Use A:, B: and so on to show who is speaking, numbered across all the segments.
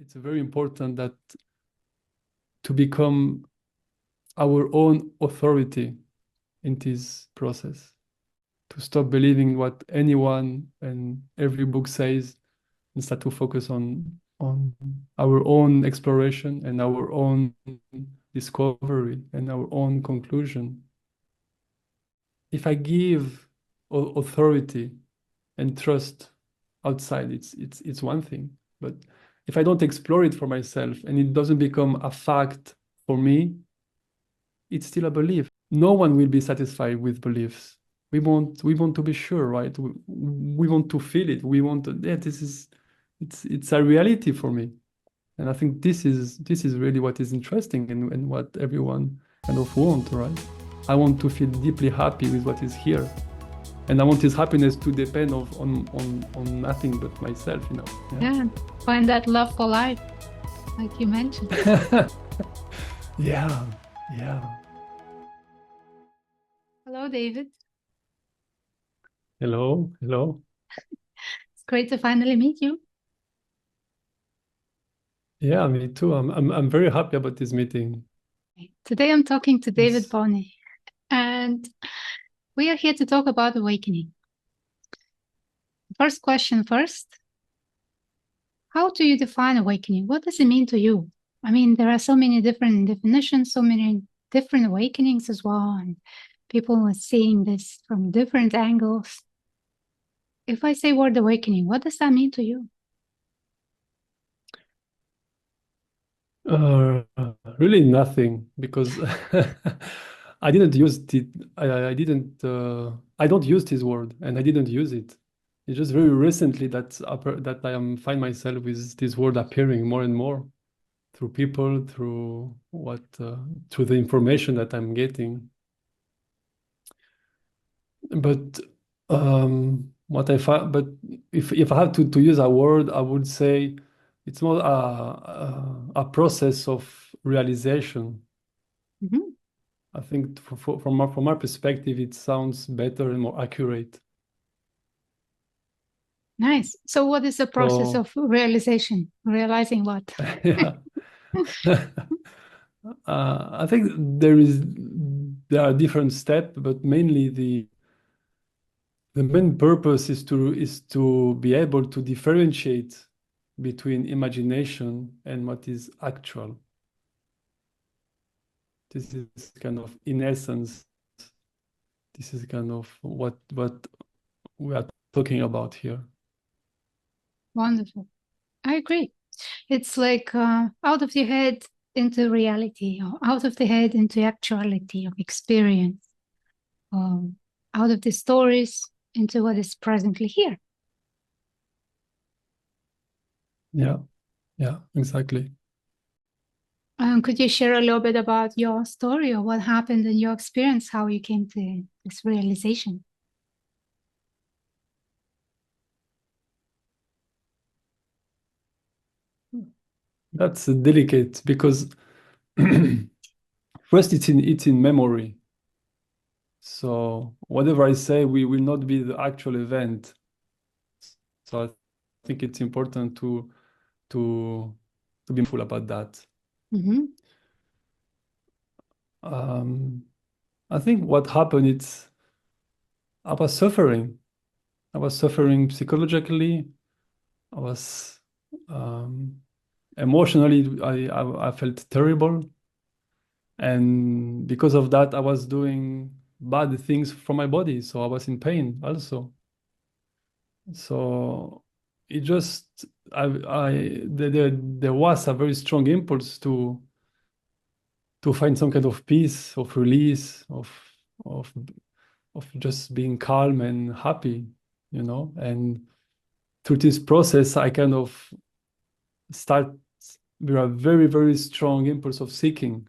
A: it's very important that to become our own authority in this process, to stop believing what anyone and every book says, and start to focus on our own exploration and our own discovery and our own conclusion. If I give authority and trust outside, it's one thing. But if I don't explore it for myself and it doesn't become a fact for me, it's still a belief. No one will be satisfied with beliefs. We want to be sure, right? We want to feel it. We want to, yeah, it's a reality for me. And I think this is really what is interesting and what everyone kind of wants, right? I want to feel deeply happy with what is here. And I want this happiness to depend on nothing but myself, you know.
B: Yeah, find that love for life, like you mentioned.
A: Yeah.
B: Hello, David.
A: Hello.
B: It's great to finally meet you.
A: Yeah, me too. I'm very happy about this meeting.
B: Today I'm talking to David
A: Yes.
B: Bonny, and we are here to talk about awakening. First question first. How do you define awakening? What does it mean to you? I mean, there are so many different definitions, so many different awakenings as well, and people are seeing this from different angles. If I say word awakening, what does that mean to you?
A: Really nothing, because I didn't use it. I don't use this word, and I didn't use it. It's just very recently that I find myself with this word appearing more and more through people, through the information that I'm getting. But but if I have to use a word, I would say it's more a process of realization.
B: Mm-hmm.
A: I think from our perspective, it sounds better and more accurate.
B: There So what is the process of realization? Realizing what?
A: Yeah. I think there are different steps, but mainly the main purpose is to be able to differentiate between imagination and what is actual. This is kind of, in essence, this is kind of what we are talking about here.
B: Wonderful. I agree. It's like out of the head into reality, or out of the head into actuality of experience, out of the stories into what is presently here.
A: Yeah, exactly.
B: Could you share a little bit about your story or what happened in your experience, how you came to this realization?
A: That's delicate because first it's in memory. So whatever I say, we will not be the actual event. So I think it's important to be mindful about that.
B: Mm-hmm.
A: I think what happened, I was suffering. I was suffering psychologically. I was emotionally, I felt terrible. And because of that, I was doing bad things for my body. So I was in pain also. So it just, there was a very strong impulse to find some kind of peace, of release, of just being calm and happy, you know. And through this process, I kind of start with a very, very strong impulse of seeking.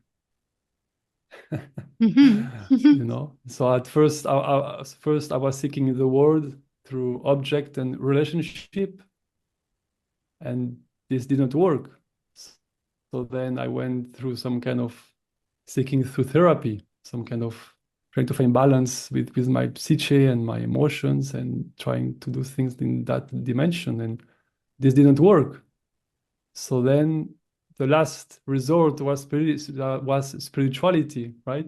B: Mm-hmm.
A: You know, so at first I was seeking the world through object and relationship, and this didn't work. So then I went through some kind of seeking through therapy, some kind of trying to find balance with my psyche and my emotions and trying to do things in that dimension, and this didn't work. So then the last resort was spirituality, right?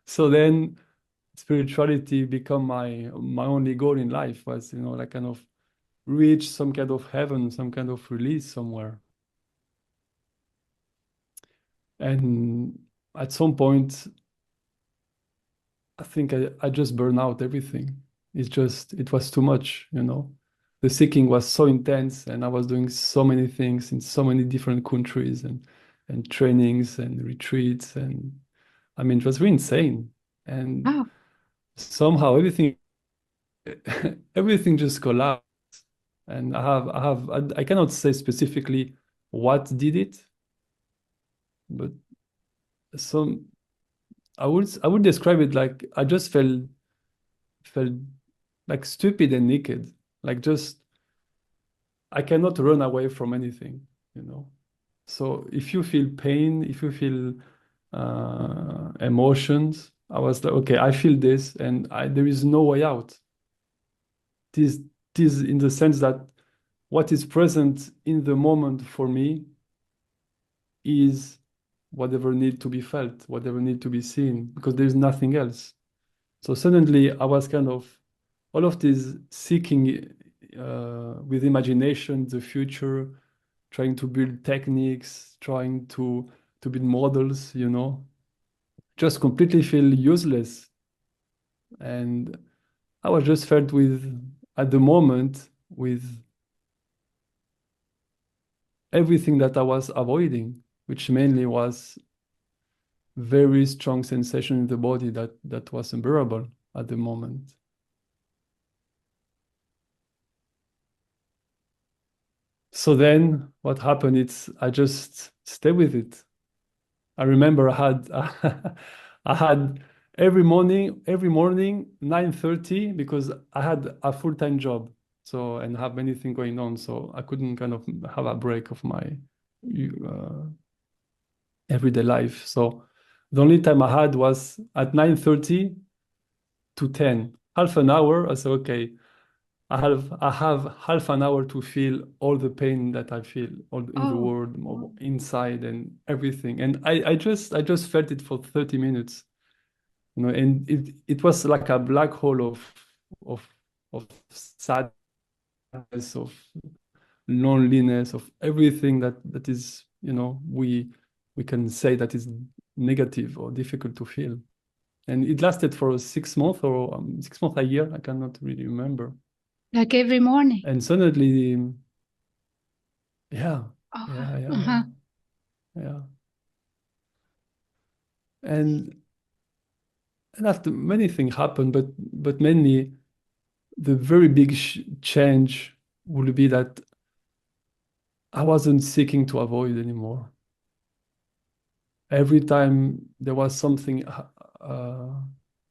A: So then spirituality become my only goal in life, was, like kind of reach some kind of heaven, some kind of release somewhere. And at some point, I think I just burn out everything. It was too much, The seeking was so intense, and I was doing so many things in so many different countries, and trainings and retreats, and I mean, it was really insane. And
B: Oh,
A: somehow everything just collapsed. And I cannot say specifically what did it, but some I would describe it like I just felt like stupid and naked. Like, just I cannot run away from anything, you know. So if you feel pain, if you feel emotions, I was like, okay, I feel this, and there is no way out. This this in the sense that what is present in the moment for me is whatever need to be felt, whatever need to be seen, because there's nothing else. So suddenly I was kind of all of this seeking with imagination, the future, trying to build techniques, trying to build models, just completely feel useless. And I was just felt at the moment, with everything that I was avoiding, which mainly was very strong sensation in the body that was unbearable at the moment. So then what happened is I just stay with it. I remember I had I had every morning 9:30, because I had a full-time job, so, and have many things going on, so I couldn't kind of have a break of my uh, everyday life. So the only time I had was at 9:30 to 10, half an hour. I said, okay, I have half an hour to feel all the pain that I feel all in the
B: oh,
A: world, inside and everything. And I just felt it for 30 minutes, and it was like a black hole of of sadness, of loneliness, of everything that is, we can say that is negative or difficult to feel. And it lasted for 6 months, or 6 months, a year, I cannot really remember.
B: like every morning.
A: And suddenly, yeah,
B: Oh,
A: yeah, yeah,
B: uh-huh.
A: yeah, yeah. And after many things happened, but mainly the very big change would be that I wasn't seeking to avoid anymore. Every time there was something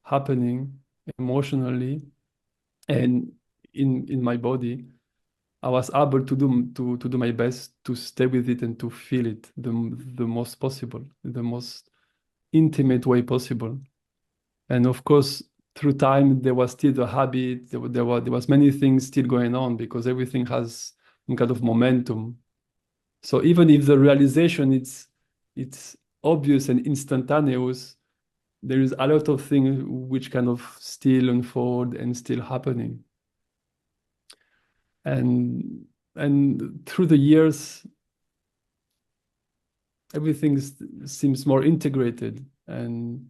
A: happening emotionally and in my body, I was able to do my best to stay with it and to feel it the most possible, the most intimate way possible. And of course, through time, there was still the habit. There was many things still going on, because everything has some kind of momentum. So even if the realization it's obvious and instantaneous, there is a lot of things which kind of still unfold and still happening. And through the years, everything seems more integrated, and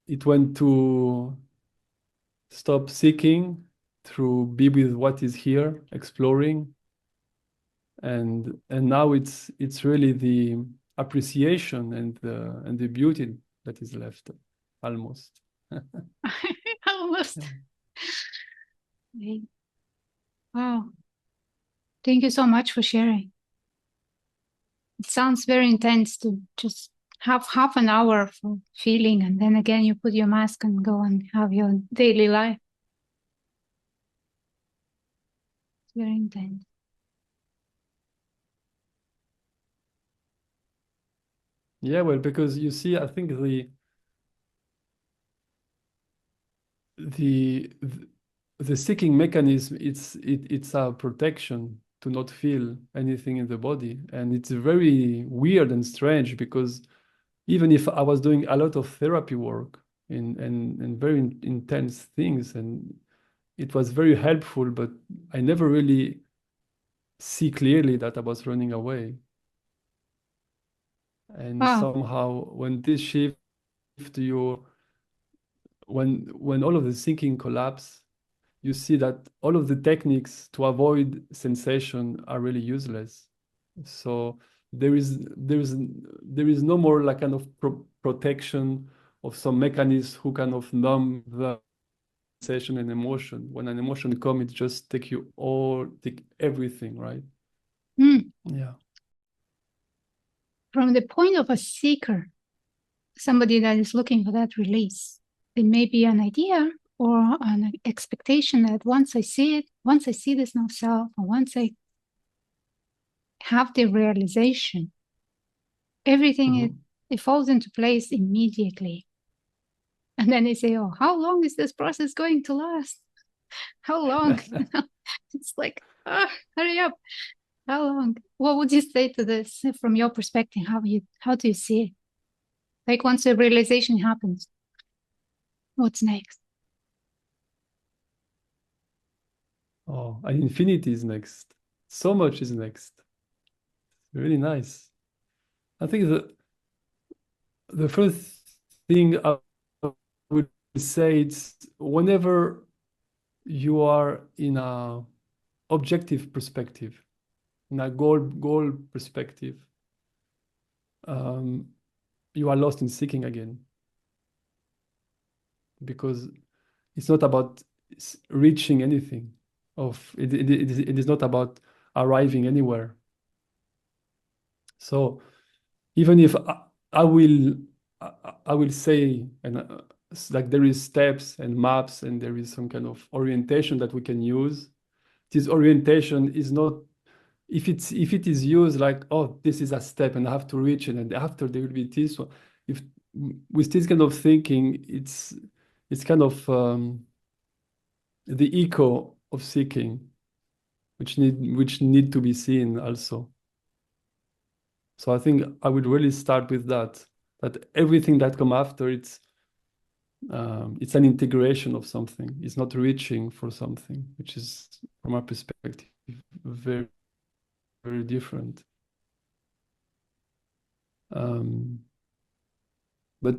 A: it went to stop seeking, through be with what is here, exploring, and now it's really the appreciation and the beauty that is left, almost.
B: Almost. Wow. Thank you so much for sharing. It sounds very intense to just have half an hour for feeling, and then again you put your mask and go and have your daily life. It's very intense.
A: Yeah, well, because you see, I think the the seeking mechanism, it's a protection. to not feel anything in the body. And it's very weird and strange, because even if I was doing a lot of therapy work and very intense things, and it was very helpful, but I never really see clearly that I was running away. And
B: Wow.
A: somehow when this shift, you when all of the thinking collapse, you see that all of the techniques to avoid sensation are really useless. So there is no more like kind of protection of some mechanism who kind of numb the sensation and emotion. When an emotion comes, it just take everything, right?
B: Mm.
A: Yeah.
B: From the point of a seeker, somebody that is looking for that release, there may be an idea or an expectation that once I see it, once I see this now self, or once I have the realization, everything it falls into place immediately. And then they say, oh, how long is this process going to last? How long? It's like, hurry up. How long? What would you say to this from your perspective? How do you see it? Like once the realization happens, what's next?
A: Oh, and infinity is next. So much is next. Really nice. I think the first thing I would say, it's whenever you are in a objective perspective, in a goal perspective, you are lost in seeking again, because it's not about reaching anything. It is not about arriving anywhere. So even if I will I will say, and like there is steps and maps and there is some kind of orientation that we can use. This orientation is not, if it is used like, oh, this is a step and I have to reach it, and after there will be this one. If with this kind of thinking, it's kind of the echo of seeking, which need to be seen also. So I think I would really start with that everything that come after, it's an integration of something. It's not reaching for something, which is, from our perspective, very, very different. But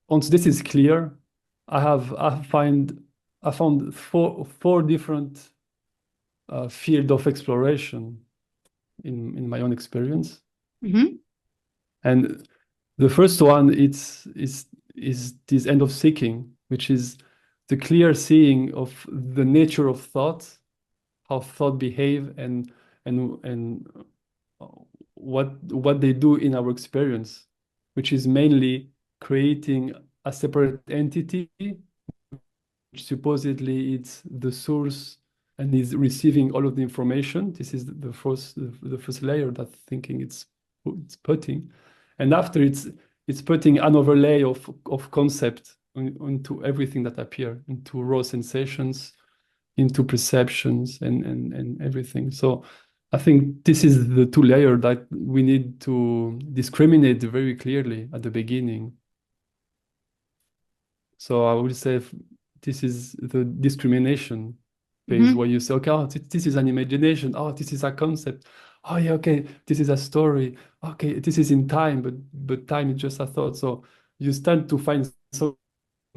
A: once this is clear, I found four different field of exploration in my own experience.
B: Mm-hmm.
A: And the first one is this end of seeking, which is the clear seeing of the nature of thought, how thought behave, and what they do in our experience, which is mainly creating a separate entity, which supposedly it's the source and is receiving all of the information. This is the first layer that thinking it's putting, and after it's putting an overlay of concept into everything that appear, into raw sensations, into perceptions, and everything. So I think this is the two layer that we need to discriminate very clearly at the beginning. So I would say this is the discrimination phase,
B: Mm-hmm.
A: where you say, okay, oh, this is an imagination. Oh, this is a concept. Oh, yeah, okay, this is a story. Okay, this is in time, but time is just a thought. So you start to find some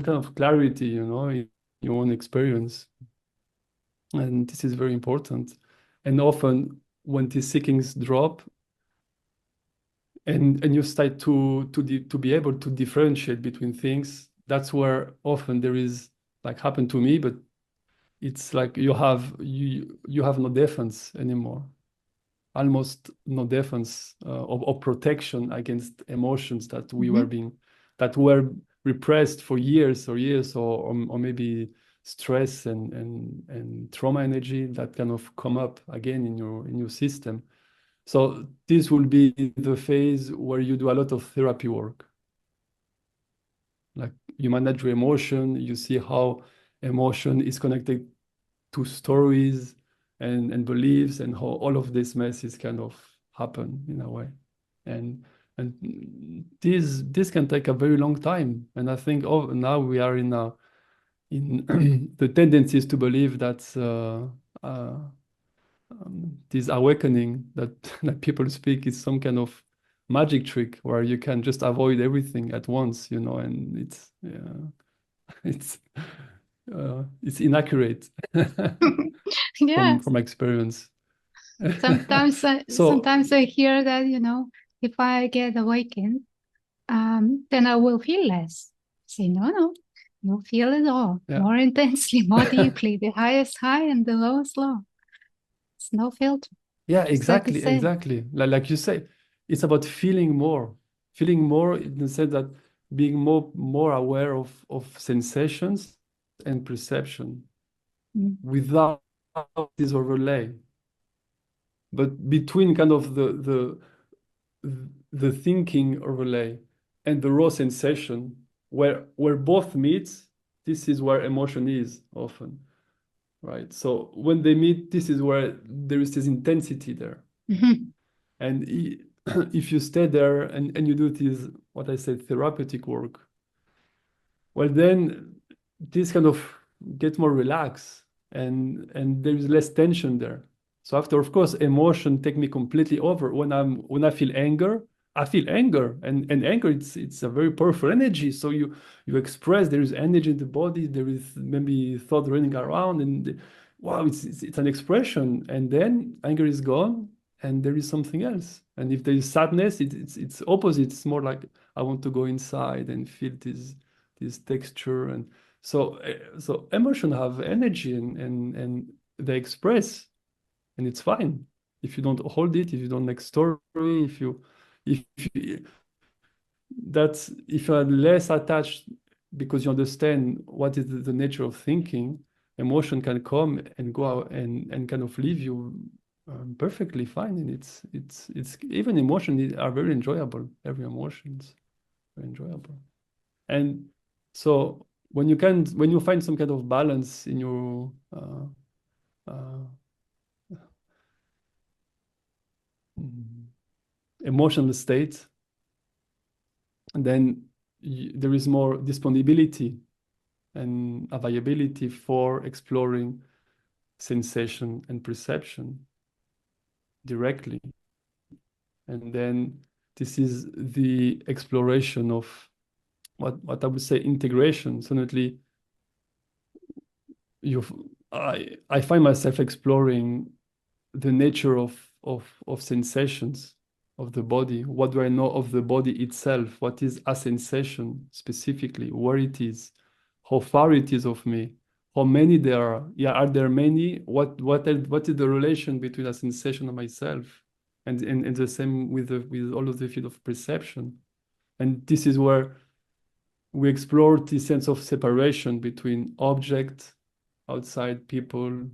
A: kind of clarity, in your own experience. And this is very important. And often when these seekings drop, and you start to be able to differentiate between things, that's where often there is, like happened to me, but it's like you have no defense anymore, almost no defense of protection against emotions that were repressed for years, or maybe stress and trauma energy that kind of come up again in your system. So this will be the phase where you do a lot of therapy work. Like you manage your emotion, you see how emotion is connected to stories, and beliefs, and how all of this mess is kind of happen in a way. And this can take a very long time. And I think now we are in the tendencies to believe that this awakening that that people speak is some kind of magic trick where you can just avoid everything at once, and it's it's inaccurate
B: Yes.
A: from experience.
B: Sometimes
A: So
B: I hear that, if I get awakened, then I will feel less. Say, no, you'll feel it all
A: yeah,
B: more intensely, more deeply, the highest high and the lowest low. It's no filter.
A: yeah,
B: Just like you say.
A: exactly. Like you say, it's about feeling more in the sense that being more aware of sensations and perception
B: Mm.
A: without this overlay. But between kind of the thinking overlay and the raw sensation, where both meets, this is where emotion is often, right? So when they meet, this is where there is this intensity there.
B: Mhm.
A: And if you stay there and you do this, what I said, therapeutic work, well, then this kind of gets more relaxed, and there is less tension there. So after, of course, emotion take me completely over. When I feel anger, I feel anger, and anger, it's a very powerful energy. So you express, there is energy in the body, there is maybe thought running around, and wow, it's an expression. And then anger is gone, and there is something else. And if there is sadness, it's opposite. It's more like I want to go inside and feel this texture. And so emotion have energy, and they express, and it's fine if you don't hold it, if you don't make story, if you if you are less attached because you understand what is the nature of thinking. Emotion can come and go out and kind of leave you perfectly fine. And it's even emotions are very enjoyable. Every emotion is very enjoyable. And so when you find some kind of balance in your uh, mm, emotional state, then there is more disponibility and availability for exploring sensation and perception directly. And then this is the exploration of what I would say integration. Suddenly I find myself exploring the nature of sensations of the body. What do I know of the body itself? What is a sensation specifically? Where it is? How far it is of me? How many there are? Yeah, are there many? What is the relation between a sensation and myself? And the same with all of the field of perception. And this is where we explore the sense of separation between object, outside people,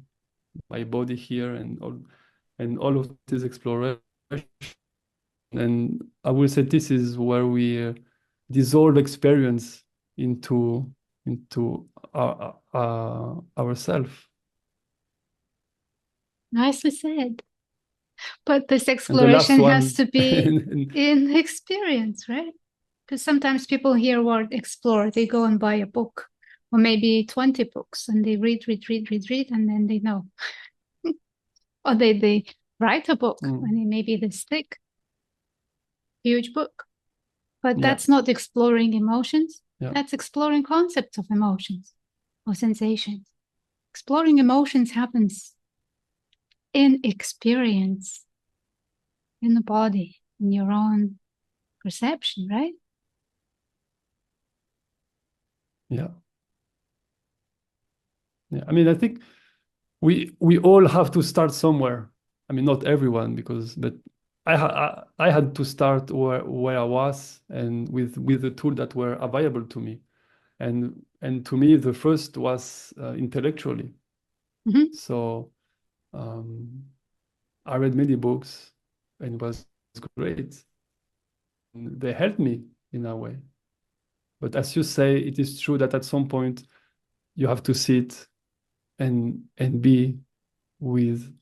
A: my body here, and all of this exploration. And I will say this is where we dissolve experience into ourself.
B: Nicely said. But this
A: And the last
B: exploration has
A: one,
B: to be in experience, right? Because sometimes people hear word explore, they go and buy a book or maybe 20 books and they read, and then they know. Or they write a book and maybe this thick, huge book. But
A: yeah,
B: that's not exploring emotions.
A: yeah,
B: That's exploring concepts of emotions or sensations. Exploring emotions happens in experience, in the body, in your own perception, right?
A: yeah, yeah. I mean, I think we all have to start somewhere. I mean, not everyone, but I had to start where I was, and with the tools that were available to me. And to me, the first was intellectually.
B: Mm-hmm.
A: So I read many books, and it was great. They helped me in a way. But as you say, it is true that at some point you have to sit and be with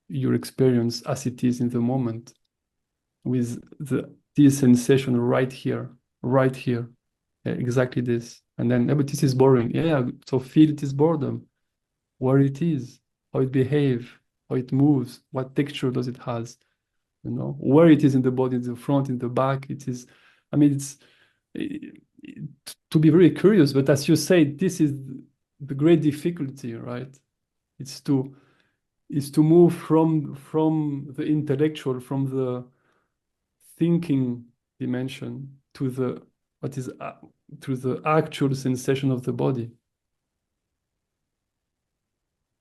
A: your experience as it is in the moment, with this sensation right here, yeah, exactly this. And then, but this is boring. Yeah, so feel this boredom, where it is, how it behaves, how it moves, what texture does it has, where it is in the body, in the front, in the back. It is, I mean, it's to be very curious, but as you say, this is the great difficulty, right? It's to move from the intellectual, from the thinking dimension to the to the actual sensation of the body.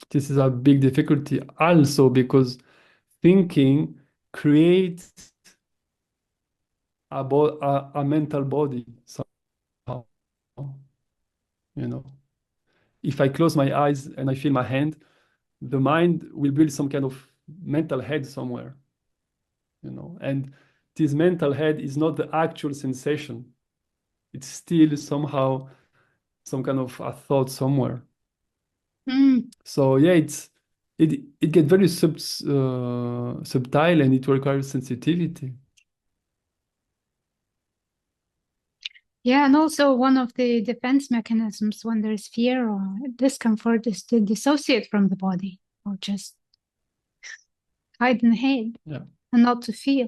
A: This is a big difficulty also because thinking creates a mental body somehow. If I close my eyes and I feel my hand, the mind will build some kind of mental head somewhere, and this mental head is not the actual sensation. It's still somehow some kind of a thought somewhere. So yeah, it gets very subtle, and it requires sensitivity.
B: Yeah, and also one of the defense mechanisms when there's fear or discomfort is to dissociate from the body or just hide in the head and not to feel.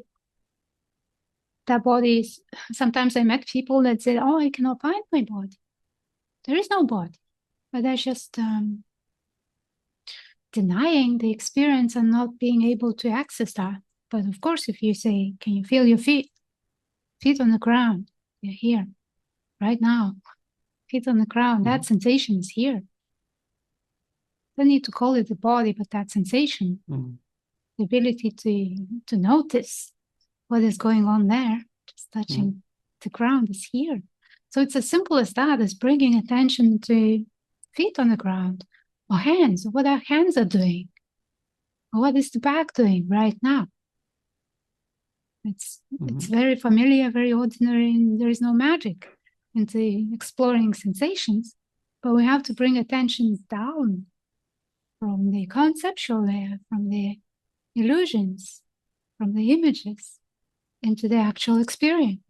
B: That body is, sometimes I met people that said, oh, I cannot find my body. There is no body, but they're just denying the experience and not being able to access that. But of course, if you say, can you feel your feet? Feet on the ground, they're here, right now. Feet on the ground, that sensation is here. Don't need to call it the body, but that sensation, the ability to notice what is going on there, just touching the ground is here. So it's as simple as that, as bringing attention to feet on the ground or hands, what our hands are doing, or what is the back doing right now. It's very familiar, very ordinary, and there is no magic into exploring sensations, but we have to bring attention down from the conceptual layer, from the illusions, from the images, into the actual experience.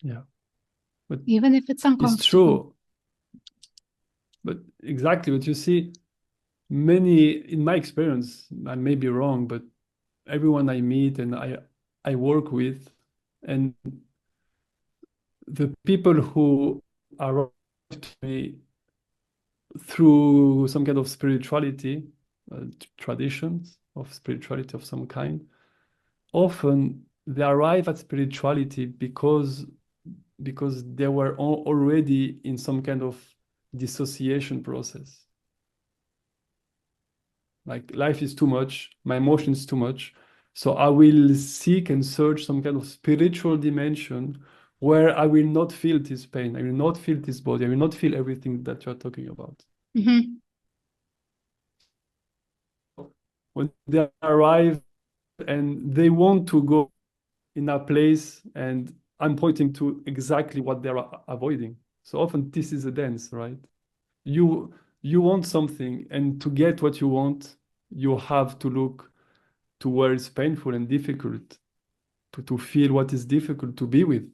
A: Yeah. But
B: even if it's uncomfortable.
A: It's true. But exactly what you see, many, in my experience, I may be wrong, but everyone I meet and I work with, and the people who arrive to me through some kind of spirituality, traditions of spirituality of some kind, often they arrive at spirituality because they were already in some kind of dissociation process. Like, life is too much, my emotion is too much, so I will seek and search some kind of spiritual dimension where I will not feel this pain, I will not feel this body, I will not feel everything that you're talking about. When they arrive and they want to go in a place, and I'm pointing to exactly what they're avoiding. So often this is a dance, right? You want something, and to get what you want, you have to look to where it's painful and difficult, to feel what is difficult to be with.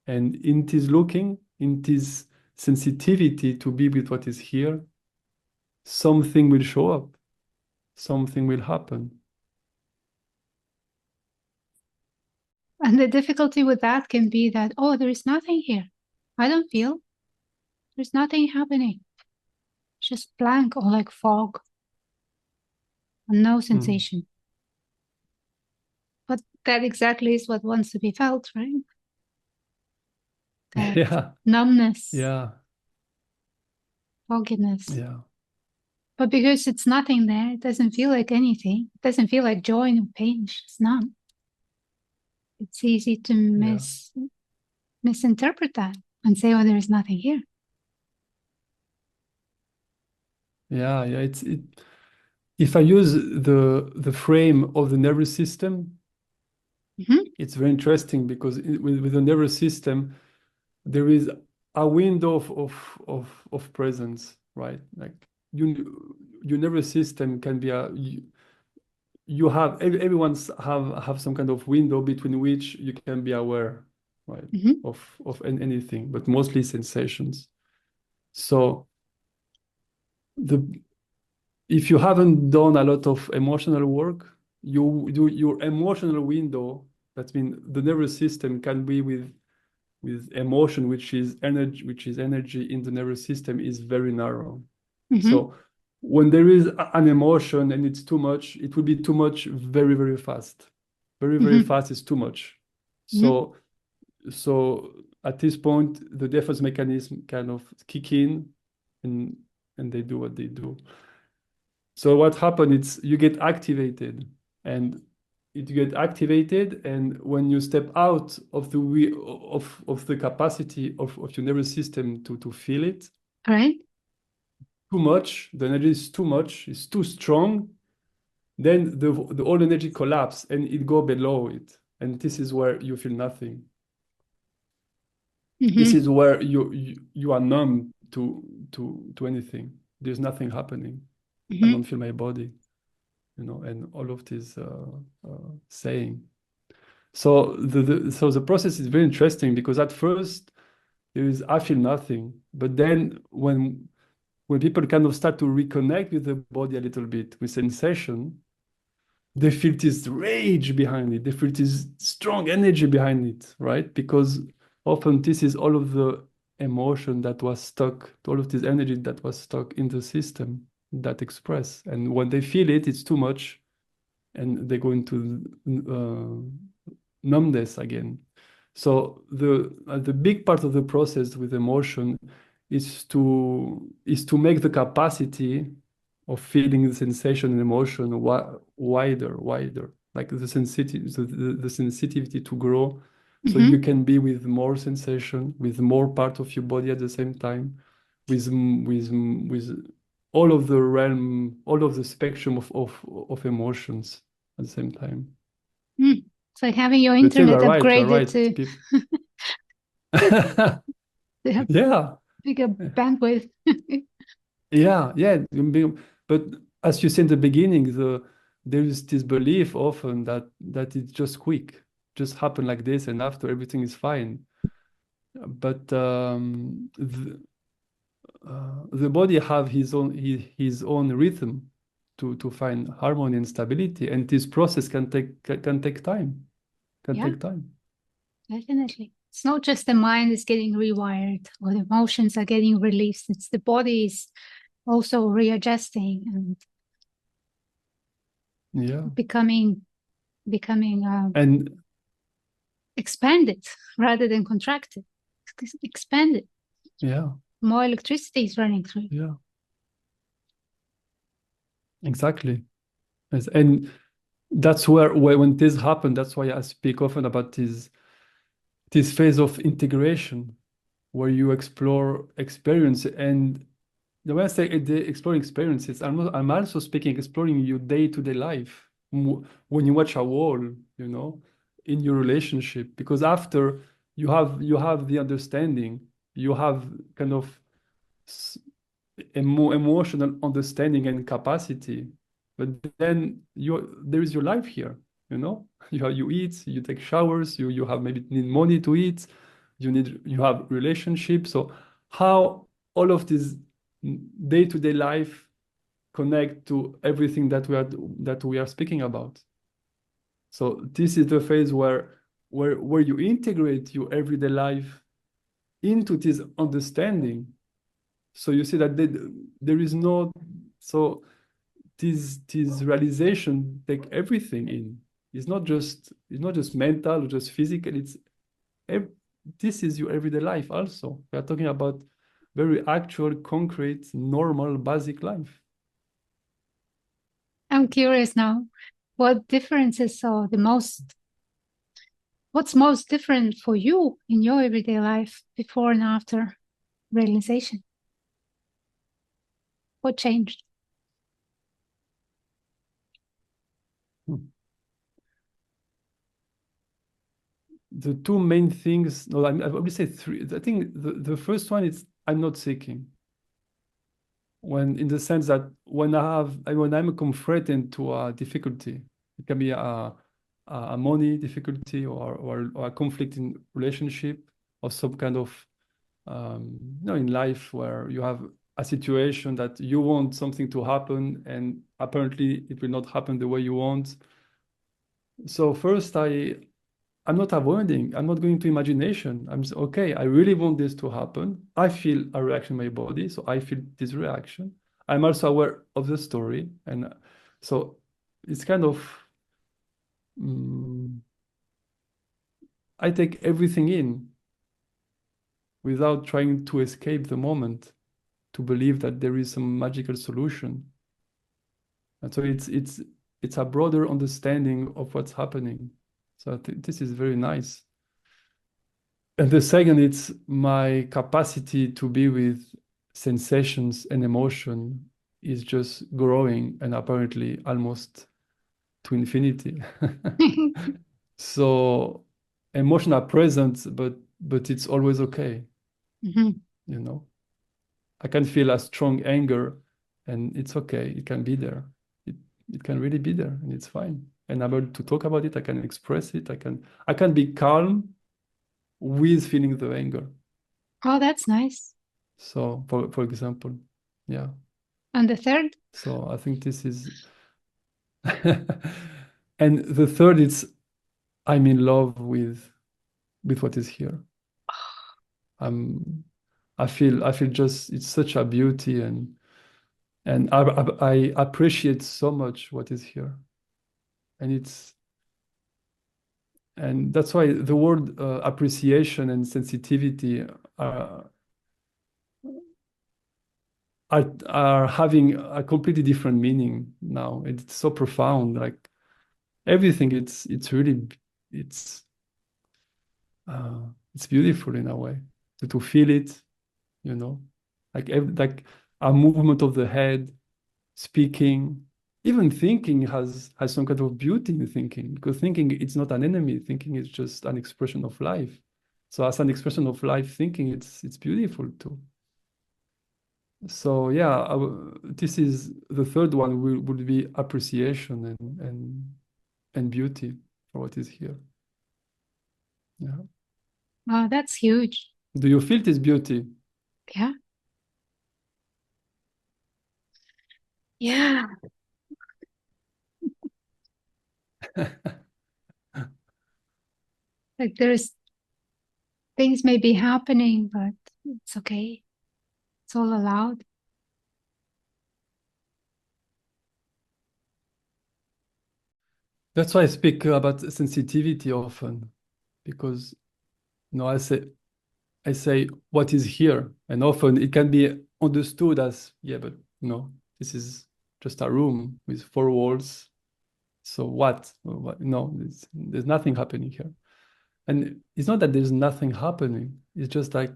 A: And in this looking, in this sensitivity to be with what is here, something will show up, something will happen.
B: And the difficulty with that can be that, oh, there is nothing here. I don't feel. There's nothing happening. It's just blank, or like fog. And no sensation. But that exactly is what wants to be felt, right? That numbness. Fogginess. But because it's nothing there, it doesn't feel like anything. It doesn't feel like joy and pain. It's just numb. It's easy to misinterpret that and say, oh, there is nothing here.
A: If I use the frame of the nervous system, it's very interesting because with the nervous system, there is a window of presence. right? Like your nervous system can be you have everyone's have some kind of window between which you can be aware, right, of anything, but mostly sensations. So if you haven't done a lot of emotional work, your emotional window, that means the nervous system can be with emotion, which is energy in the nervous system, is very narrow. So when there is an emotion and it's too much, it will be too much very, very fast. Very, very fast is too much. So at this point, the defense mechanism kind of kick in and they do what they do. So what happens is you get activated, and when you step out of the capacity of your nervous system to feel it,
B: right,
A: too much, the energy is too much, it's too strong, then the all energy collapse and it go below it. And this is where you feel nothing. This is where you are numb to anything. There's nothing happening. I don't feel my body, and all of this saying. So the process is very interesting, because at first I feel nothing, but then when people kind of start to reconnect with the body a little bit, with sensation, they feel this rage behind it. They feel this strong energy behind it, right? Because often this is all of the emotion that was stuck, all of this energy that was stuck in the system that express. And when they feel it, it's too much, and they go into numbness again. So the big part of the process with emotion is to make the capacity of feeling the sensation and emotion wider, like the sensitivity to grow, so you can be with more sensation, with more part of your body at the same time, with all of the realm, all of the spectrum of emotions at the same time.
B: It's like having your
A: But
B: internet
A: you're
B: upgraded
A: right.
B: to have
A: Yeah.
B: bigger bandwidth.
A: Yeah. But as you said in the beginning, there is this belief often that it's just quick, just happen like this, and after everything is fine. But the body have his own rhythm to find harmony and stability, and this process can take time. Take time.
B: Definitely. It's not just the mind is getting rewired or the emotions are getting released. It's the body is also readjusting and becoming
A: and
B: expanded rather than contracted. Expanded.
A: Yeah.
B: More electricity is running through.
A: Yeah. Exactly. Yes. And that's where when this happened, that's why I speak often about this phase of integration, where you explore experience. And when I say exploring experiences, I'm also speaking exploring your day-to-day life. When you watch a wall, in your relationship, because after you have the understanding, you have kind of emotional understanding and capacity, but then there is your life here. You eat, you take showers, you have maybe need money to eat, you have relationships. So how all of this day-to-day life connect to everything that we are speaking about? So this is the phase where you integrate your everyday life into this understanding. So you see that there is no, so this realization take everything in. It's not just mental or just physical. This is your everyday life also. We are talking about very actual, concrete, normal, basic life.
B: I'm curious now, what differences are what's most different for you in your everyday life before and after realization? What changed?
A: The two main things, no, I would say three. I think the first one is I'm not seeking. when in the sense that when I'm confronted to a difficulty, it can be a money difficulty or a conflict in relationship or some kind of in life where you have a situation that you want something to happen and apparently it will not happen the way you want. So first I'm not avoiding, I'm not going to imagination. I'm just, okay, I really want this to happen. I feel a reaction in my body, so I feel this reaction. I'm also aware of the story. And so it's kind of, I take everything in without trying to escape the moment, to believe that there is some magical solution. And so it's a broader understanding of what's happening. So I think this is very nice. And the second, it's my capacity to be with sensations and emotion is just growing and apparently almost to infinity. So emotions are present, but it's always okay.
B: Mhm.
A: You know, I can feel a strong anger and it's okay. It can be there. It can really be there and it's fine. And I'm able to talk about it. I can express it. I can be calm with feeling the anger.
B: Oh, that's nice.
A: So for example, yeah.
B: And the third?
A: So I think this is and the third is I'm in love with what is here. I'm I feel just it's such a beauty and I appreciate so much what is here. And that's why the word appreciation and sensitivity are having a completely different meaning now. It's so profound. Like everything, it's really it's it's beautiful in a way to feel it, you know, like a movement of the head, speaking, even thinking has some kind of beauty in thinking because thinking it's not an enemy. Thinking is just an expression of life. So as an expression of life, thinking it's beautiful too. So yeah, this is the third one would be appreciation and beauty for what is here. Yeah.
B: Oh, that's huge.
A: Do you feel this beauty?
B: Yeah. Yeah. Like there's things may be happening, but it's okay. It's all allowed.
A: That's why I speak about sensitivity often, because I say what is here, and often it can be understood as yeah, but this is just a room with four walls. So what? No, there's nothing happening here. And it's not that there's nothing happening. It's just like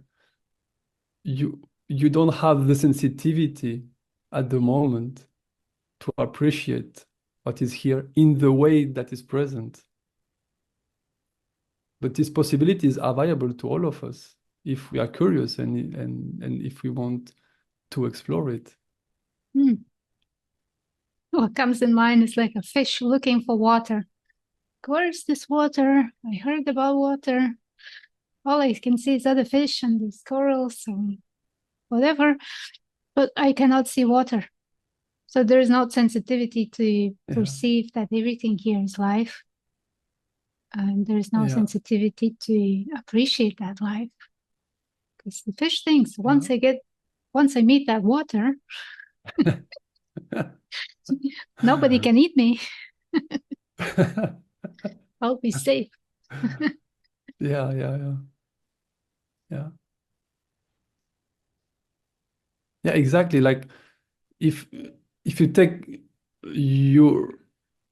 A: you don't have the sensitivity at the moment to appreciate what is here in the way that is present. But these possibilities are available to all of us if we are curious and if we want to explore it.
B: Hmm. What comes in mind is like a fish looking for water. Where's this water? I heard about water. All I can see is other fish and these corals and whatever, but I cannot see water. So there is no sensitivity to
A: Yeah,
B: perceive that everything here is life. And there is no
A: yeah,
B: sensitivity to appreciate that life. Because the fish thinks
A: yeah.
B: once I meet that water, nobody can eat me. I'll be safe.
A: Yeah, yeah, yeah, yeah. Yeah, exactly. Like if if you take your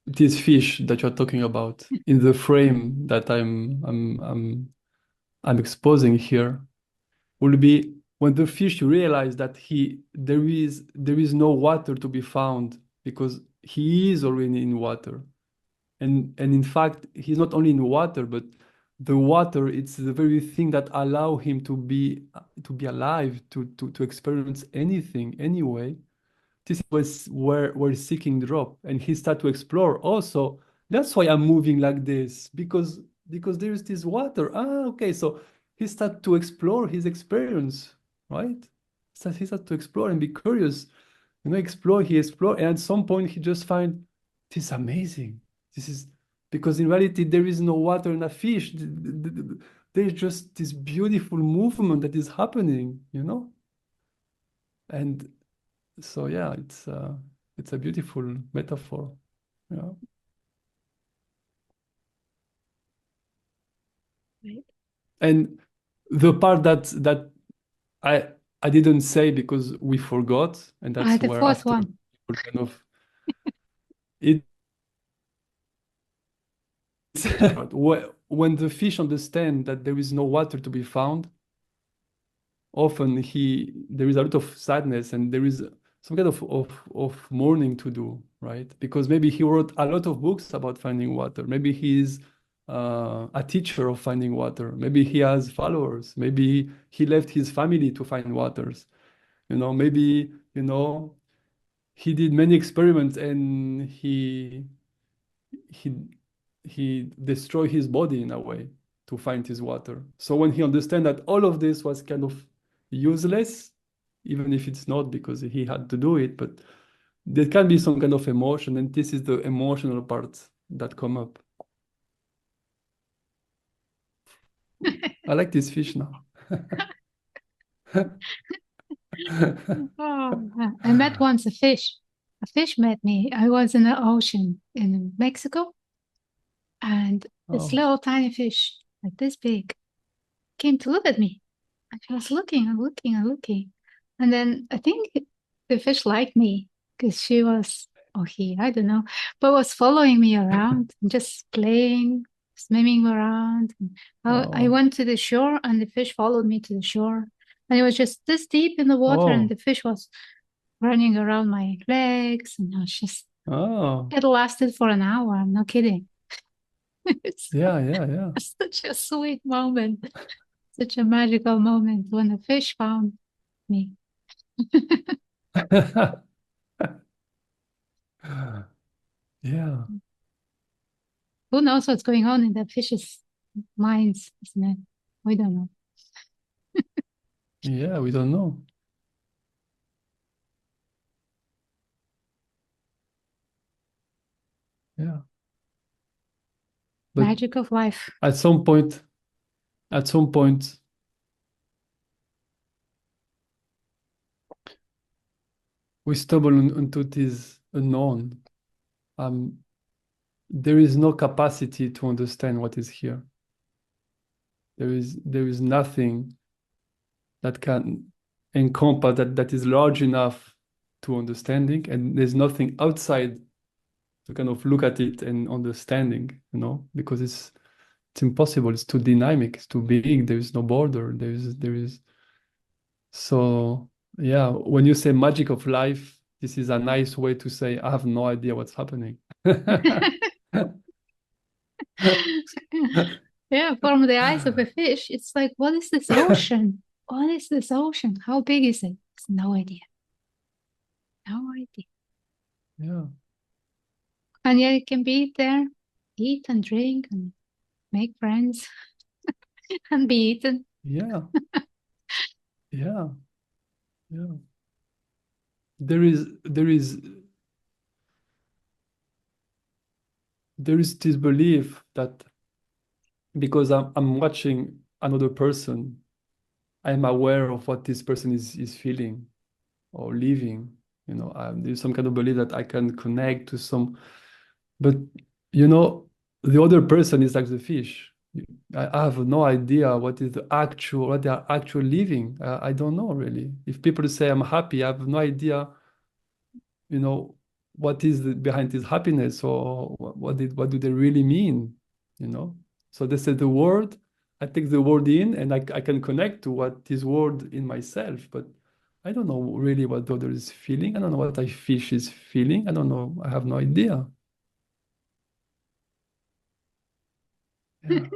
A: this fish that you're talking about in the frame that I'm exposing here will be when the fish realize that there is no water to be found because he is already in water. And in fact, he's not only in water, but the water, it's the very thing that allow him to be alive, to experience anything, anyway. this was where seeking drop, and he started to explore. Also, that's why I'm moving like this, because there is this water. Okay. So he started to explore his experience, right? So he started to explore and be curious, explore. He explored, and at some point he just find this is amazing. This is because in reality there is no water in a fish. There's just this beautiful movement that is happening. And so yeah, it's a beautiful metaphor. Yeah.
B: Right.
A: And the part that I I didn't say because we forgot, and that's
B: The
A: where
B: fourth
A: after
B: one.
A: people kind of it when the fish understand that there is no water to be found, often there is a lot of sadness, and there is some kind of mourning to do, right? Because maybe he wrote a lot of books about finding water. Maybe he's a teacher of finding water. Maybe he has followers. Maybe he left his family to find waters. Maybe, he did many experiments, and he he destroyed his body in a way to find his water. So when he understand that all of this was kind of useless, even if it's not because he had to do it, but there can be some kind of emotion, and this is the emotional part that come up. I like this fish now.
B: Oh, I met once a fish. A fish met me. I was in the ocean in Mexico, and this
A: Oh,
B: little tiny fish, like this big, came to look at me. And she was looking and looking and looking. And then I think the fish liked me because she was, or he, I don't know, but was following me around and just playing, swimming around. I
A: oh,
B: went to the shore and the fish followed me to the shore. And it was just this deep in the water, and
A: oh,
B: the fish was running around my legs. And I was just,
A: oh,
B: it lasted for an hour. I'm not kidding. It's
A: yeah, yeah, yeah.
B: such a sweet moment, such a magical moment when the fish found me.
A: Yeah,
B: Who knows what's going on in the fish's minds, isn't it? We don't know.
A: yeah, we don't know. Yeah. But
B: Magic of life.
A: at some point, at some point, we stumble into this unknown. Um, there is no capacity to understand what is here. There is nothing that can encompass that is large enough to understanding, and there's nothing outside to kind of look at it and understanding, because it's impossible. It's too dynamic. It's too big. There is no border. There is so yeah. When you say magic of life, this is a nice way to say I have no idea what's happening.
B: Yeah, from the eyes of a fish, it's like, what is this ocean? What is this ocean? How big is it? No idea. No idea.
A: Yeah,
B: And yet it can be there, eat and drink and make friends and be eaten.
A: yeah, yeah, yeah. There is this belief that because I'm watching another person, I'm aware of what this person is feeling or living. There's some kind of belief that I can connect to some, but the other person is like the fish. I have no idea what they are actually living. I don't know really. If people say I'm happy, I have no idea, you know, what is behind this happiness, or what do they really mean, you know? So they say the word, I take the word in, and I can connect to what this word in myself, but I don't know really what the other is feeling. I don't know what I fish is feeling. I don't know. I have no idea. Yeah.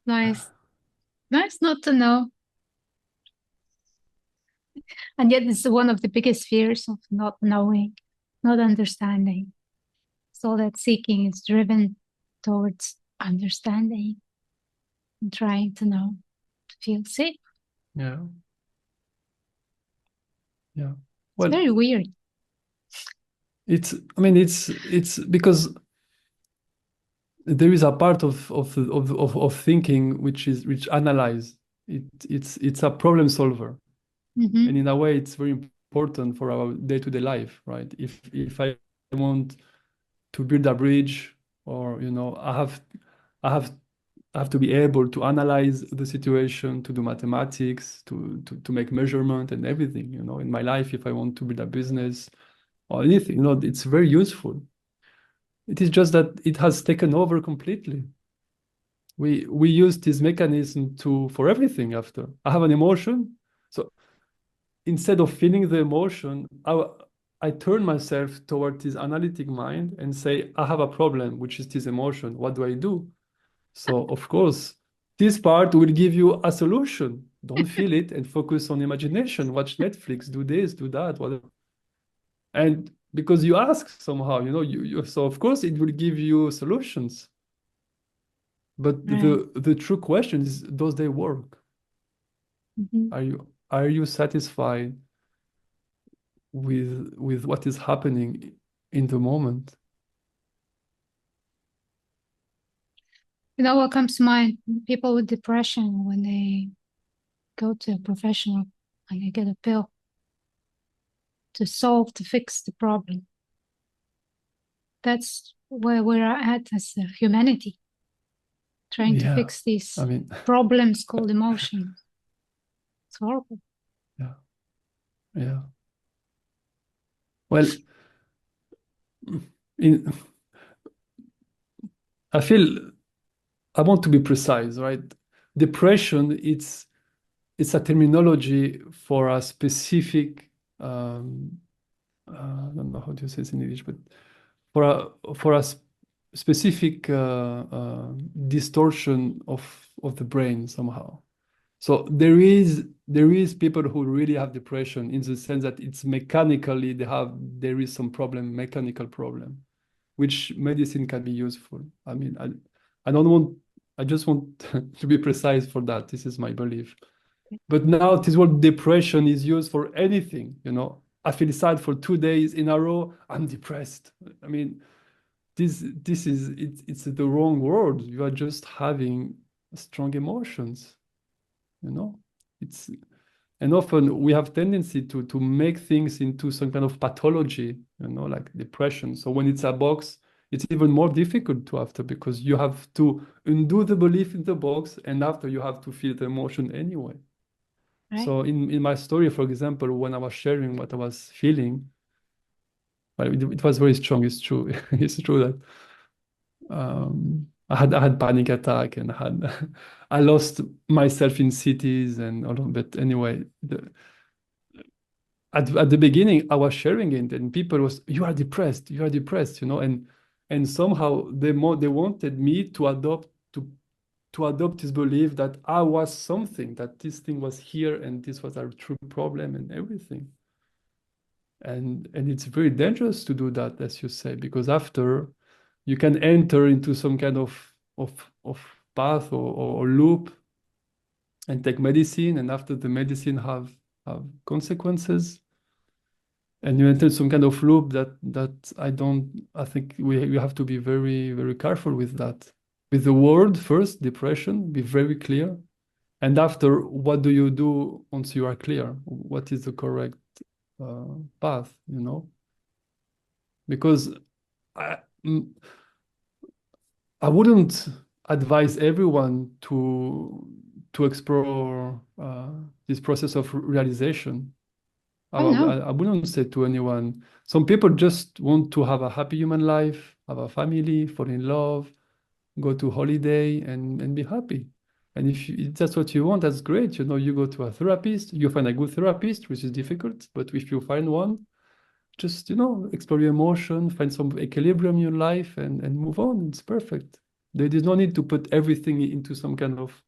B: Nice. Nice not to know. And yet it's one of the biggest fears of not knowing, not understanding. So that seeking is driven towards understanding and trying to know, to feel safe.
A: Yeah. Yeah.
B: It's very weird.
A: It's because there is a part of thinking which analyze it. It's a problem solver.
B: Mm-hmm.
A: And in a way, it's very important for our day-to-day life, right? If I want to build a bridge, or I have to be able to analyze the situation, to do mathematics, to make measurement and everything, in my life, if I want to build a business or anything, it's very useful. It is just that it has taken over completely. We use this mechanism for everything after. I have an emotion, so instead of feeling the emotion, I turn myself toward this analytic mind and say, I have a problem, which is this emotion. What do I do? So, of course, this part will give you a solution. Don't feel it and focus on imagination. Watch Netflix, do this, do that, whatever. And because you ask somehow, so of course it will give you solutions. But
B: Right.
A: the true question is, does they work?
B: Mm-hmm.
A: Are you satisfied with what is happening in the moment?
B: What comes to mind? People with depression, when they go to a professional and they get a pill to fix the problem. That's where we're at as a humanity, trying to fix these problems called emotions. It's horrible.
A: Yeah. Well, I want to be precise, right? Depression, it's a terminology for a specific, I don't know how to say this in English, but for a specific distortion of the brain somehow. So there is people who really have depression in the sense that it's mechanically there is some problem, mechanical problem, which medicine can be useful. I just want to be precise for that. This is my belief. But now this word depression is used for anything, I feel sad for 2 days in a row, I'm depressed. This is it's the wrong word. You are just having strong emotions, and often we have tendency to make things into some kind of pathology, like depression. So when it's a box, it's even more difficult to after, because you have to undo the belief in the box, and after you have to feel the emotion anyway.
B: Right.
A: So in my story, for example, when I was sharing what I was feeling, well, it was very strong. It's true. It's true that I had panic attack, and I lost myself in cities and all of. But anyway, at the beginning I was sharing it, and people was, you are depressed, and somehow they wanted me to adopt this belief that I was something, that this thing was here and this was a true problem and everything. And it's very dangerous to do that, as you say, because after you can enter into some kind of path or loop and take medicine, and after the medicine have consequences, and you enter some kind of loop that I think we have to be very, very careful with that. With the word first, depression, be very clear. And after, what do you do once you are clear? What is the correct path, Because I wouldn't advise everyone to explore this process of realization.
B: Oh, no.
A: I wouldn't say to anyone. Some people just want to have a happy human life, have a family, fall in love, go to holiday, and be happy. And if that's what you want, that's great. You go to a therapist, you find a good therapist, which is difficult, but if you find one, just, explore your emotion, find some equilibrium in your life, and move on. It's perfect. There is no need to put everything into some kind of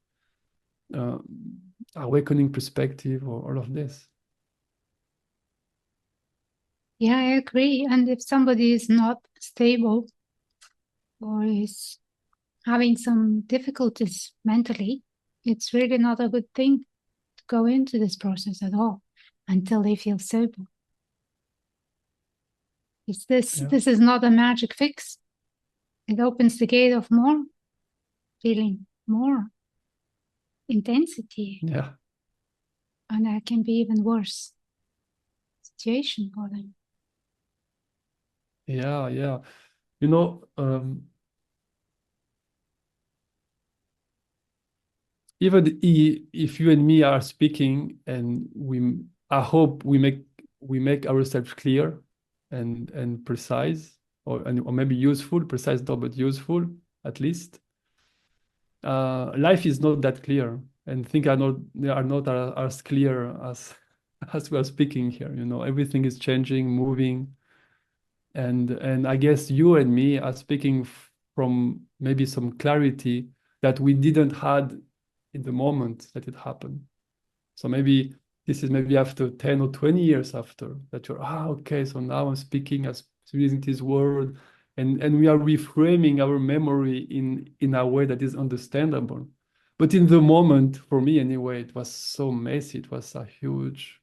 A: awakening perspective or all of this.
B: Yeah, I agree. And if somebody is not stable or is having some difficulties mentally, it's really not a good thing to go into this process at all until they feel sober. This is not a magic fix. It opens the gate of more feeling, more intensity,
A: Yeah.
B: and that can be even worse situation for them.
A: Yeah, yeah. You know, even if you and me are speaking and I hope we make ourselves clear and precise or maybe useful, precise no, but useful at least. Life is not that clear, and things are not as clear as as we are speaking here. You know, everything is changing, moving, and I guess you and me are speaking from maybe some clarity that we didn't had in the moment that it happened. So maybe this is maybe after 10 or 20 years after that you're, okay, so now I'm speaking as using this word, and we are reframing our memory in a way that is understandable. But in the moment, for me anyway, it was so messy. It was a huge,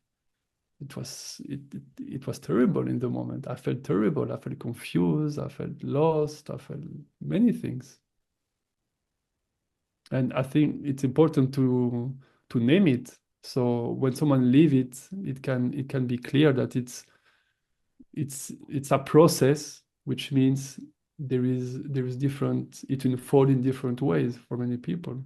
A: it was terrible in the moment. I felt terrible. I felt confused. I felt lost. I felt many things. And I think it's important to name it. So when someone leave it, it can be clear that it's a process, which means there is different, it unfold in different ways for many people.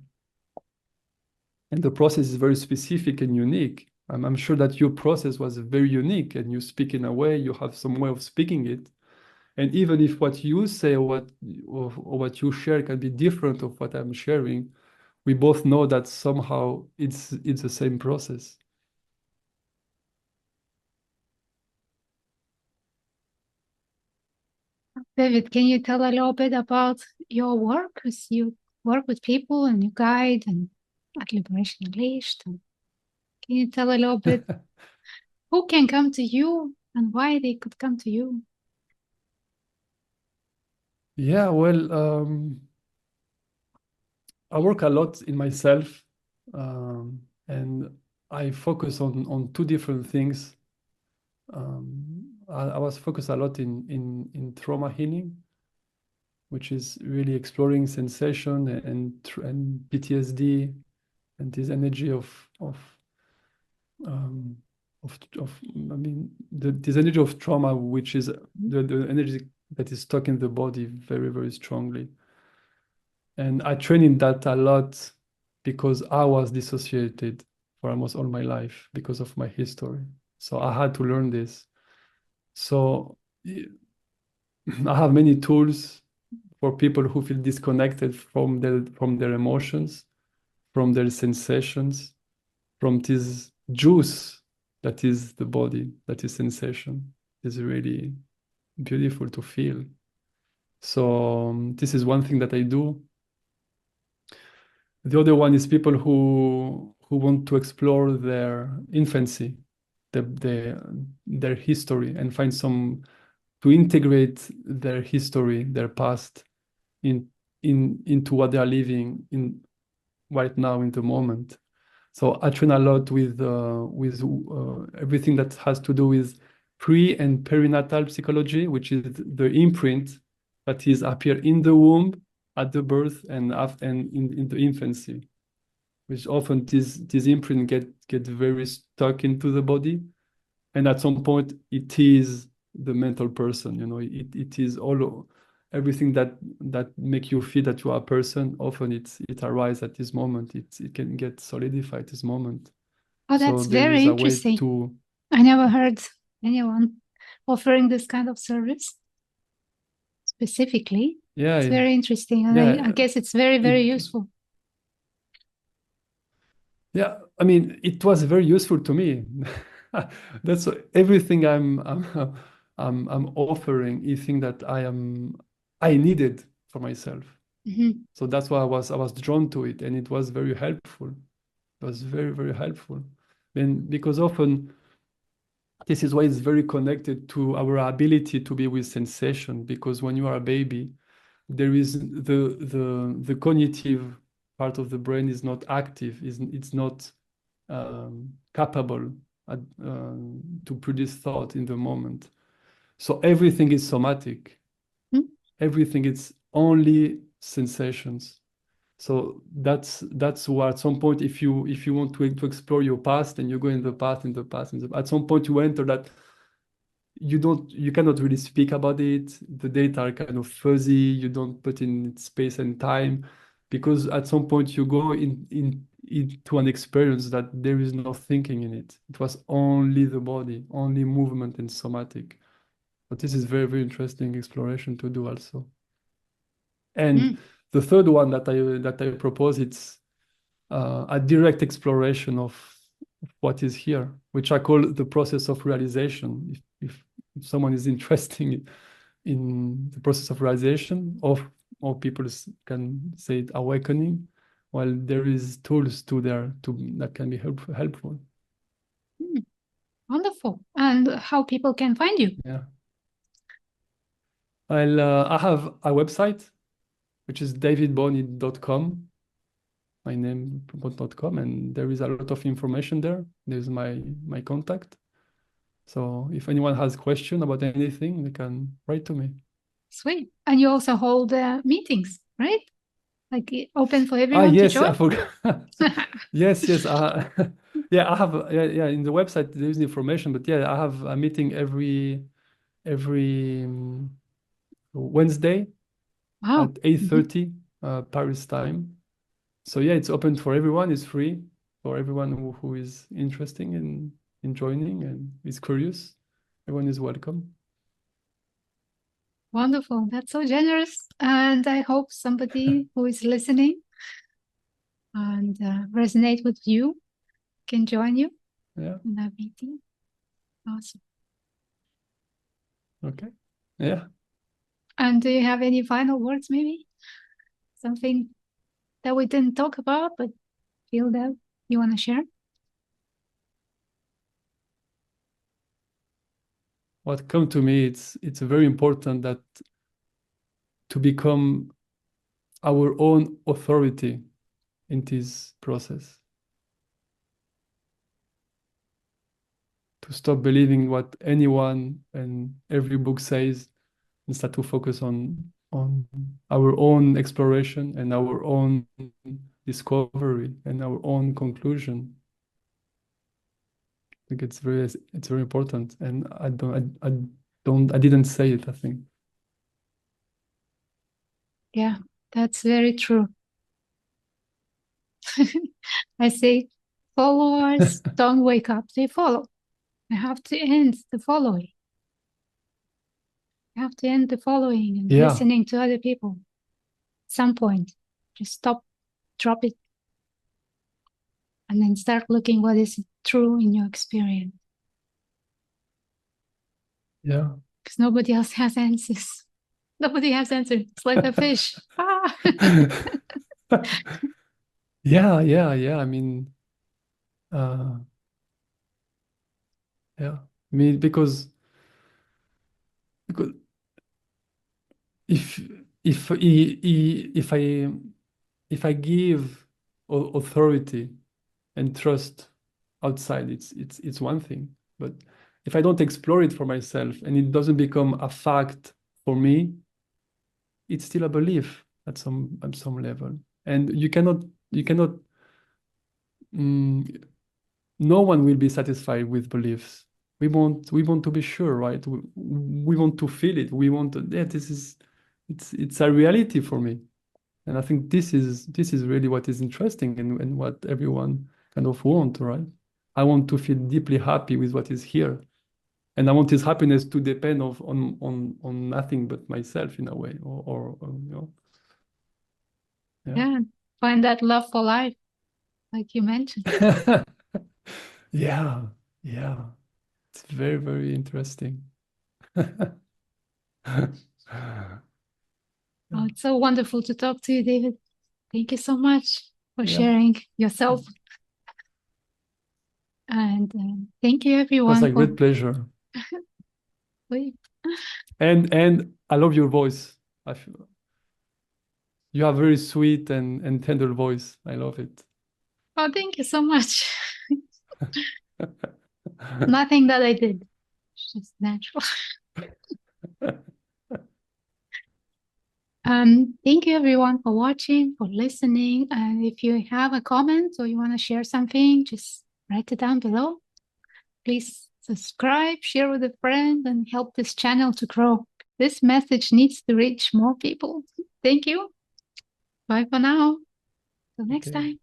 A: And the process is very specific and unique. I'm sure that your process was very unique and you speak in a way, you have some way of speaking it. And even if what you say or what you share can be different of what I'm sharing, we both know that somehow it's the same process.
B: David, can you tell a little bit about your work? Because you work with people and you guide and at Liberation Unleashed. Can you tell a little bit who can come to you and why they could come to you?
A: Yeah, well, I work a lot in myself, and I focus on two different things. I was focused a lot in trauma healing, which is really exploring sensation and PTSD and this energy um, I mean this energy of trauma, which is the energy that is stuck in the body very, very strongly. And I train in that a lot because I was dissociated for almost all my life because of my history. So I had to learn this. So I have many tools for people who feel disconnected from their emotions, from their sensations, from this juice that is the body, that is sensation. It's really beautiful to feel. So this is one thing that I do. The other one is people who want to explore their infancy, their history, and find some to integrate their history, their past, in into what they are living in right now in the moment. So I train a lot with everything that has to do with pre and perinatal psychology, which is the imprint that is appear in the womb at the birth and after and in the infancy, which often this imprint get very stuck into the body, and at some point it is the mental person. You know, it is all everything that make you feel that you are a person. Often it arises at this moment. It can get solidified this moment.
B: Oh,
A: So
B: that's
A: there
B: very
A: is a way
B: interesting.
A: to,
B: I never heard anyone offering this kind of service specifically.
A: yeah,
B: It's very interesting. And I
A: yeah,
B: guess it's very, very
A: it,
B: useful.
A: yeah. I mean, it was very useful to me. That's everything I'm offering. Is thing that I needed for myself.
B: Mhm.
A: So that's why I was drawn to it, and it was very helpful. It was very, very helpful. And because often this is why it's very connected to our ability to be with sensation, because when you are a baby, there is the cognitive part of the brain is not active, it's not capable to produce thought in the moment. So everything is somatic. Everything is only sensations. So that's why at some point, if you want to explore your past, and you go in the past, at some point you enter that you cannot really speak about it. The data are kind of fuzzy. You don't put in space and time, because at some point you go into an experience that there is no thinking in it. It was only the body, only movement and somatic. But this is very, very interesting exploration to do also. And the third one that I propose, it's a direct exploration of what is here, which I call the process of realization. If someone is interested in the process of realization, or people can say it awakening, well, there is tools that can be helpful.
B: Wonderful. And how people can find you?
A: Yeah. I have a website, which is davidbonny.com, my name.com, and there is a lot of information there. There's my contact. So if anyone has question about anything, they can write to me.
B: Sweet. And you also hold meetings, right? Like open for everyone
A: yes,
B: to join?
A: I forgot. yes. Yeah, I have. Yeah. In the website there is information, but yeah, I have a meeting every Wednesday at 8:30 Paris time. So yeah, it's open for everyone. It's free for everyone who is interested in joining and is curious. Everyone is welcome.
B: Wonderful. That's so generous. And I hope somebody who is listening and resonate with you can join you in that meeting. Awesome.
A: Okay. Yeah.
B: And do you have any final words, maybe? Something that we didn't talk about, but feel that you want to share?
A: What come to me, it's very important that to become our own authority in this process. To stop believing what anyone and every book says, and start to focus on our own exploration and our own discovery and our own conclusion. I think it's very important, and I didn't say it, I think.
B: Yeah, that's very true. I say followers don't wake up, they follow. I have to end the following. I have to end the following and listening to other people. At some point, just stop, drop it, and then start looking what is true in your experience.
A: Yeah.
B: Because nobody else has answers. Nobody has answers. It's like a fish.
A: Yeah. I mean, yeah. I mean, because if I give authority and trust outside, it's one thing. But if I don't explore it for myself and it doesn't become a fact for me, it's still a belief at some level. And you cannot no one will be satisfied with beliefs. We want to be sure, right? We want to feel it. We want to, yeah, it's a reality for me. And I think this is really what is interesting and what everyone kind of want, right? I want to feel deeply happy with what is here. And I want this happiness to depend on nothing but myself in a way, or you know.
B: Yeah, find that love for life, like you mentioned.
A: Yeah. It's very, very interesting.
B: Oh, it's so wonderful to talk to you, David. Thank you so much for sharing yourself. And thank you,
A: It
B: everyone.
A: was a great pleasure. And I love your voice. You have very sweet and tender voice. I love it.
B: Oh, thank you so much. Nothing that I did. It's just natural. Thank you everyone for watching, for listening. And if you have a comment or you want to share something, just write it down below. Please subscribe, share with a friend, and help this channel to grow. This message needs to reach more people. Thank you. Bye for now. Till next time.